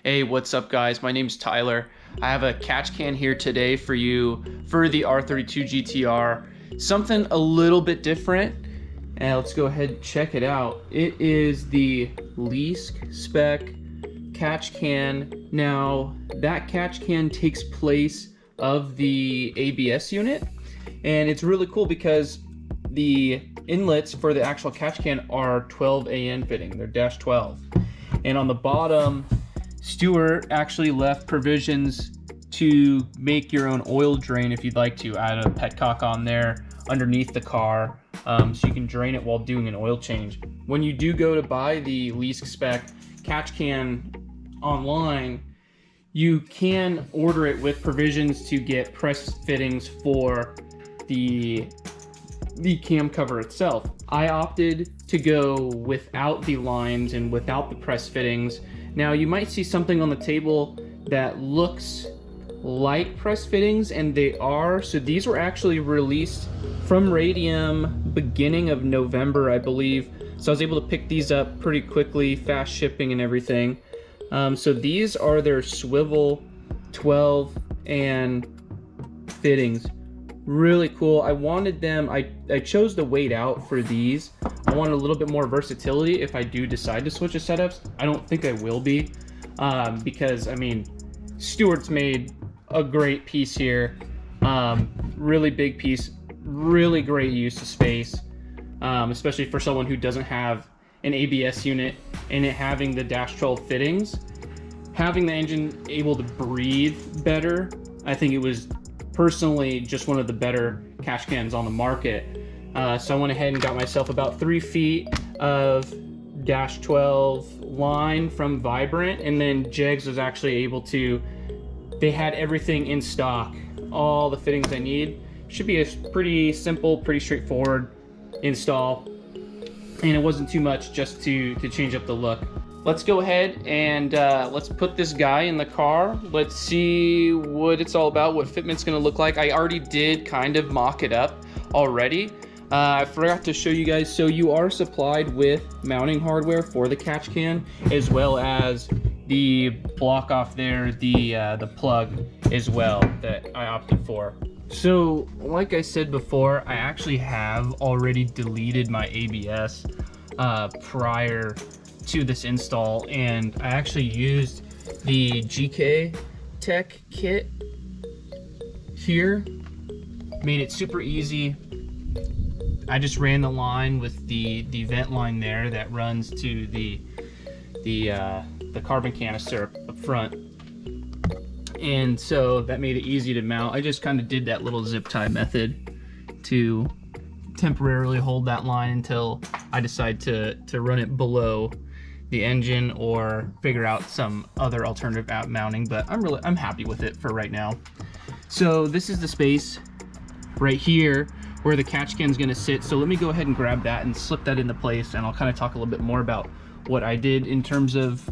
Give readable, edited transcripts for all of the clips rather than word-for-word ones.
Hey, what's up guys? My name's Tyler. I have a catch can here today for you for the R32 Gtr. Something a little bit different. And let's go ahead and check it out. It is the Leask-Spec catch can. Now, that catch can takes place of the ABS unit. And it's really cool because the inlets for the actual catch can are 12 AN fitting. They're -12. And on the bottom, Stuart actually left provisions to make your own oil drain if you'd like to. Add a petcock on there underneath the car so you can drain it while doing an oil change. When you do go to buy the Leask-Spec catch can online, you can order it with provisions to get press fittings for the cam cover itself. I opted to go without the lines and without the press fittings. Now you might see something on the table that looks like press fittings, and they are. So these were actually released from Radium beginning of November, I believe. So I was able to pick these up pretty quickly, fast shipping and everything. So these are their swivel 12 and fittings. Really cool. I wanted them, I chose the weight out for these. I wanted a little bit more versatility if I do decide to switch to setups. I don't think I will be because, I mean, Stuart's made a great piece here. Really big piece, really great use of space, especially for someone who doesn't have an ABS unit and it having the -12 fittings. Having the engine able to breathe better, I think it was personally just one of the better catch cans on the market. So I went ahead and got myself about 3 feet of -12 line from Vibrant, and then Jegs was actually able to, they had everything in stock, all the fittings I need. Should be a pretty simple, pretty straightforward install, and it wasn't too much just to change up the look. Let's go ahead and let's put this guy in the car. Let's see what it's all about, what fitment's gonna look like. I already did kind of mock it up already. I forgot to show you guys, so you are supplied with mounting hardware for the catch can, as well as the block off there, the plug as well that I opted for. So like I said before, I actually have already deleted my ABS prior to this install, and I actually used the GK Tech kit here. Made it super easy. I just ran the line with the vent line there that runs to the carbon canister up front, and so that made it easy to mount. I just kind of did that little zip tie method to temporarily hold that line until I decide to run it below the engine or figure out some other alternative mounting, but I'm happy with it for right now. So this is the space right here where the catch can is going to sit. So let me go ahead and grab that and slip that into place, and I'll kind of talk a little bit more about what I did in terms of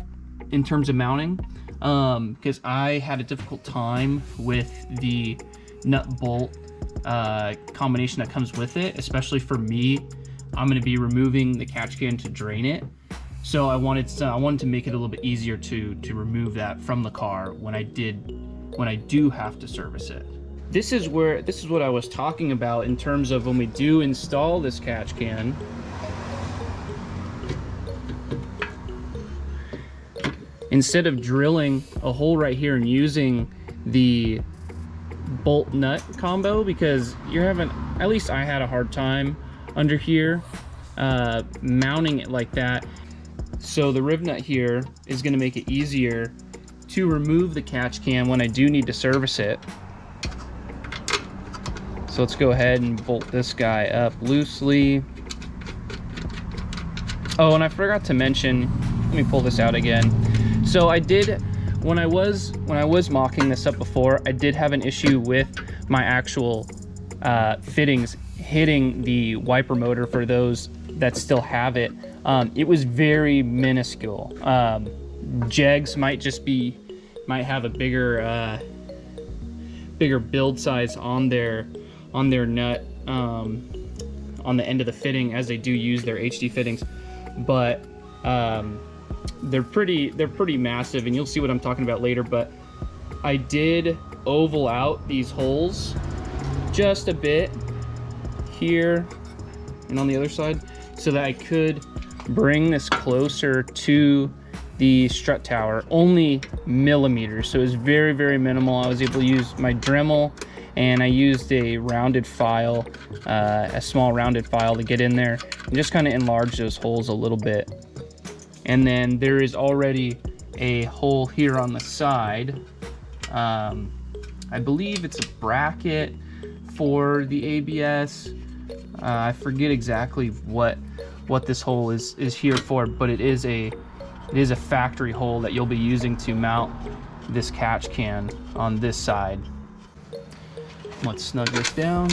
mounting, because I had a difficult time with the nut bolt combination that comes with it, especially for me. I'm going to be removing the catch can to drain it. So I wanted to make it a little bit easier to remove that from the car when I do have to service it. This is what I was talking about in terms of when we do install this catch can. Instead of drilling a hole right here and using the bolt nut combo, because you're having, at least I had a hard time under here mounting it like that. So the rib nut here is going to make it easier to remove the catch can when I do need to service it. So let's go ahead and bolt this guy up loosely. Oh, and I forgot to mention, let me pull this out again. So I did, when I was mocking this up before, I did have an issue with my actual fittings hitting the wiper motor for those that still have it. It was very minuscule. Jegs might have a bigger build size on their nut on the end of the fitting, as they do use their HD fittings, but they're pretty massive, and you'll see what I'm talking about later, but I did oval out these holes just a bit here and on the other side so that I could bring this closer to the strut tower, only millimeters, so it was very, very minimal. I was able to use my Dremel, and I used a rounded file, a small rounded file to get in there and just kind of enlarge those holes a little bit. And then there is already a hole here on the side. I believe it's a bracket for the ABS. I forget exactly what this hole is here for, but it is a factory hole that you'll be using to mount this catch can on this side. Let's snug this down.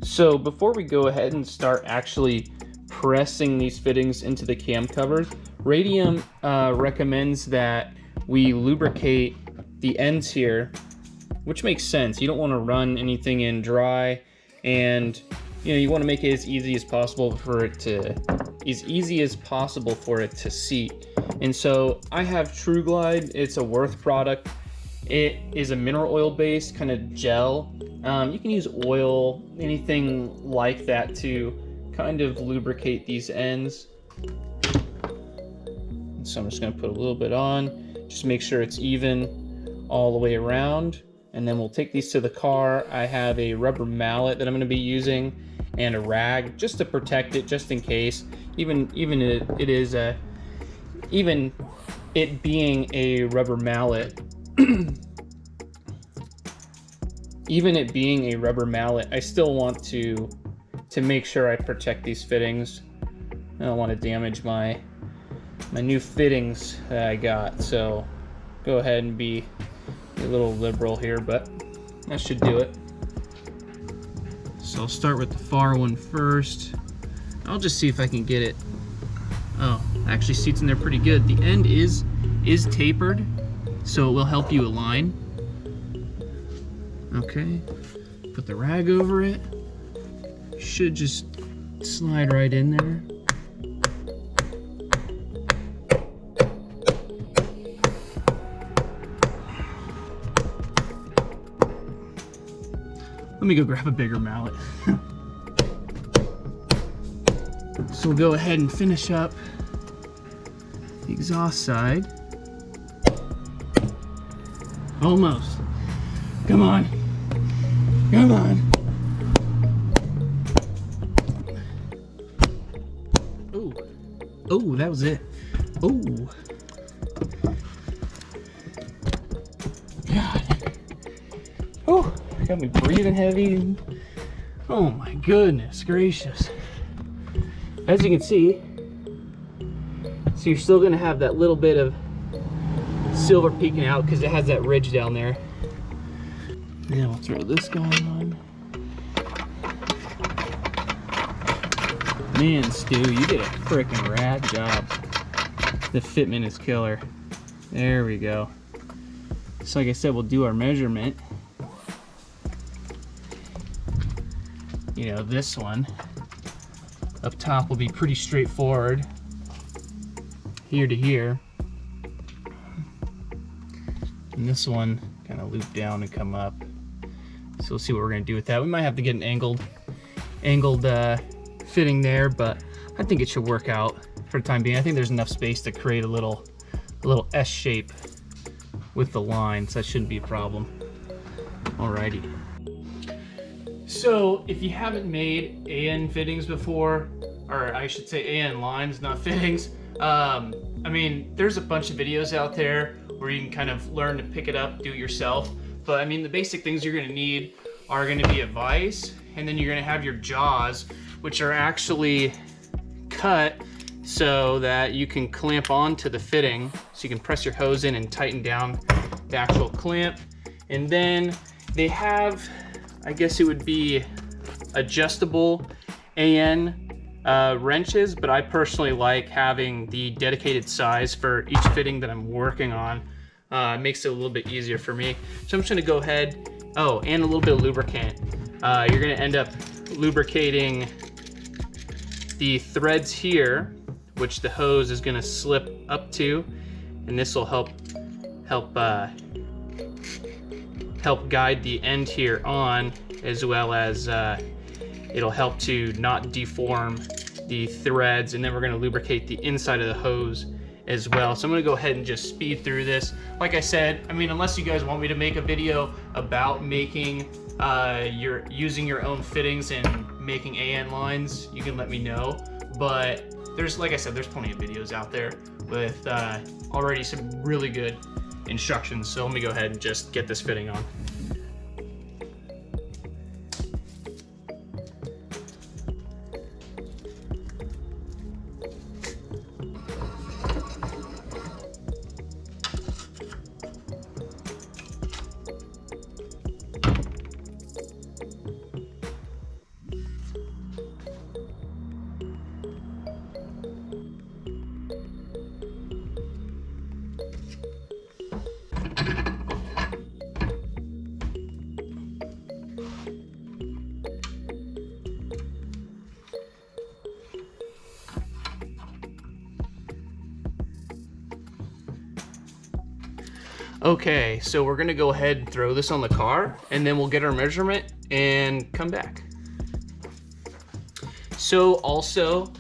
So before we go ahead and start actually pressing these fittings into the cam covers, Radium recommends that we lubricate the ends here, which makes sense. You don't want to run anything in dry, and you want to make it as easy as possible for it to seat. And so I have True Glide. It's a Worth product. It is a mineral oil based kind of gel. You can use oil, anything like that, to kind of lubricate these ends. So I'm just going to put a little bit on, just make sure it's even all the way around, and then we'll take these to the car. I have a rubber mallet that I'm going to be using and a rag just to protect it, just in case. Even it being a rubber mallet, even it being a rubber mallet, I still want to make sure I protect these fittings. I don't want to damage my new fittings that I got, so go ahead and be a little liberal here, but that should do it. So I'll start with the far one first. I'll just see if I can get it. Oh, actually seats in there pretty good. The end is tapered, so it will help you align. Okay, put the rag over it. Should just slide right in there. Let me go grab a bigger mallet. So we'll go ahead and finish up the exhaust side. Almost. Come on. Come on. Oh. Oh, that was it. Oh. God. Oh. Got me breathing heavy. Oh my goodness gracious. As you can see, so you're still gonna have that little bit of silver peeking out because it has that ridge down there. Then we'll throw this guy on. Man, Stu, you did a freaking rad job. The fitment is killer. There we go. So like I said, we'll do our measurement. This one up top will be pretty straightforward, here to here, and this one kind of loop down and come up. So we'll see what we're going to do with that. We might have to get an angled fitting there, but I think it should work out for the time being. I think there's enough space to create a little S shape with the line, so that shouldn't be a problem. Alrighty. So if you haven't made AN fittings before, or I should say AN lines, not fittings, I mean, there's a bunch of videos out there where you can kind of learn to pick it up, do it yourself. But I mean, the basic things you're gonna need are gonna be a vise, and then you're gonna have your jaws, which are actually cut so that you can clamp onto the fitting. So you can press your hose in and tighten down the actual clamp. And then they have, I guess it would be adjustable AN wrenches, but I personally like having the dedicated size for each fitting that I'm working on. Makes it a little bit easier for me. So I'm just gonna go ahead, oh, and a little bit of lubricant. You're gonna end up lubricating the threads here, which the hose is gonna slip up to, and this will help guide the end here on, as well as it'll help to not deform the threads. And then we're gonna lubricate the inside of the hose as well. So I'm gonna go ahead and just speed through this. Like I said, I mean, unless you guys want me to make a video about making using your own fittings and making AN lines, you can let me know. But there's, like I said, there's plenty of videos out there with already some really good instructions. So let me go ahead and just get this fitting on. Okay, so we're gonna go ahead and throw this on the car, and then we'll get our measurement and come back. So also,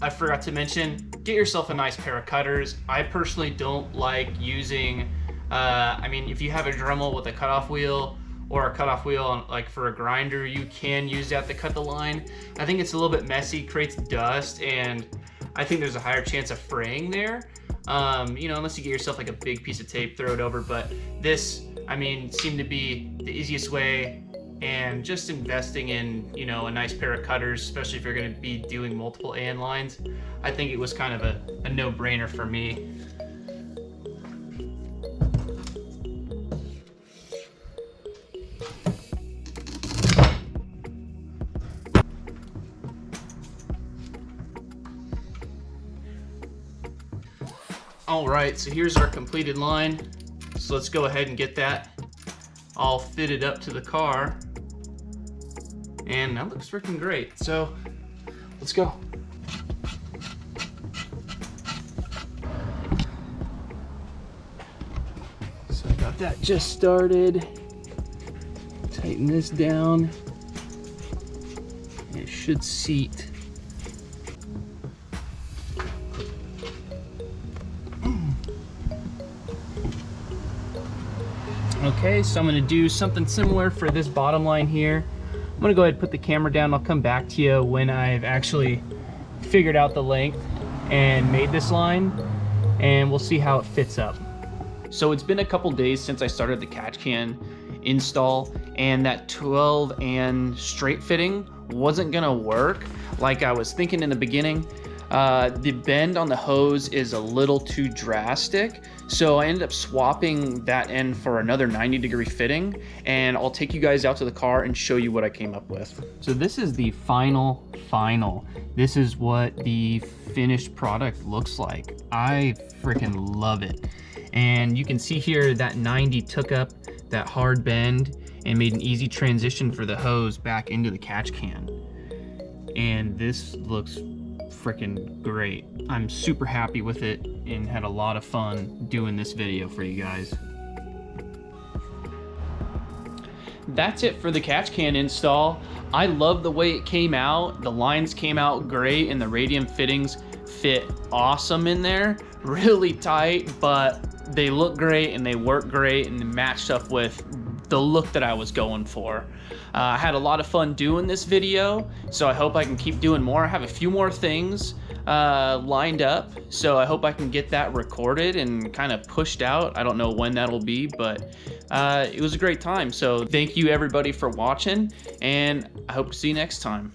I forgot to mention, get yourself a nice pair of cutters. I personally don't like using, I mean, if you have a Dremel with a cutoff wheel or a cutoff wheel on, like for a grinder, you can use that to cut the line. I think it's a little bit messy, creates dust, and I think there's a higher chance of fraying there. You know, unless you get yourself like a big piece of tape, throw it over. But this, I mean, seemed to be the easiest way, and just investing in, you know, a nice pair of cutters, especially if you're going to be doing multiple AN lines, I think it was kind of a no-brainer for me. All right, so here's our completed line. So let's go ahead and get that all fitted up to the car. And that looks freaking great. So let's go. So I got that just started. Tighten this down. It should seat. Okay, so I'm gonna do something similar for this bottom line here. I'm gonna go ahead and put the camera down. I'll come back to you when I've actually figured out the length and made this line, and we'll see how it fits up. So it's been a couple days since I started the catch can install, and that 12 and straight fitting wasn't gonna work like I was thinking in the beginning. The bend on the hose is a little too drastic, so I ended up swapping that end for another 90-degree fitting, and I'll take you guys out to the car and show you what I came up with. So this is the final. This is what the finished product looks like. I freaking love it. And you can see here that 90 took up that hard bend and made an easy transition for the hose back into the catch can. And this looks freaking great. I'm super happy with it and had a lot of fun doing this video for you guys. That's it for the catch can install. I love the way it came out. The lines came out great, and the Radium fittings fit awesome in there. Really tight, but they look great and they work great, and they matched up with the look that I was going for. I had a lot of fun doing this video, so I hope I can keep doing more. I have a few more things lined up, so I hope I can get that recorded and kind of pushed out. I don't know when that'll be, but it was a great time. So thank you everybody for watching, and I hope to see you next time.